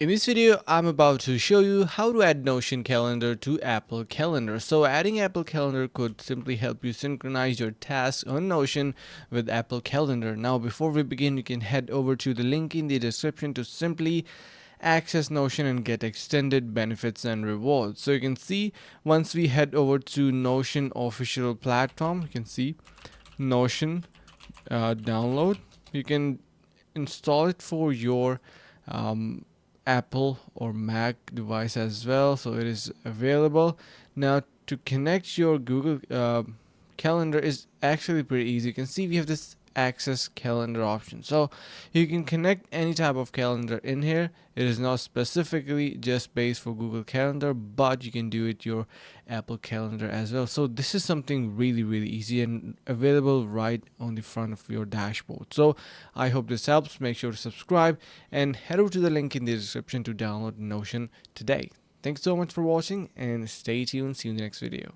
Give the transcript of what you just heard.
In this video, I'm about to show you how to add Notion calendar to Apple Calendar. So adding Apple Calendar could simply help you synchronize your tasks on Notion with Apple Calendar. Now, before we begin, you can head over to the link in the description to simply access Notion and get extended benefits and rewards. So you can see once we head over to Notion official platform, you can see Notion download. You can install it for your Apple or Mac device as well, so it is available. Now to connect your Google calendar is actually pretty easy. You can see we have this access calendar option, so you can connect any type of calendar in here. It is not specifically just based for Google Calendar, but you can do it your Apple Calendar as well. So this is something really easy and available right on the front of your dashboard. So I hope this helps. Make sure to subscribe and head over to the link in the description to download Notion today. Thanks so much for watching and stay tuned. See you in the next video.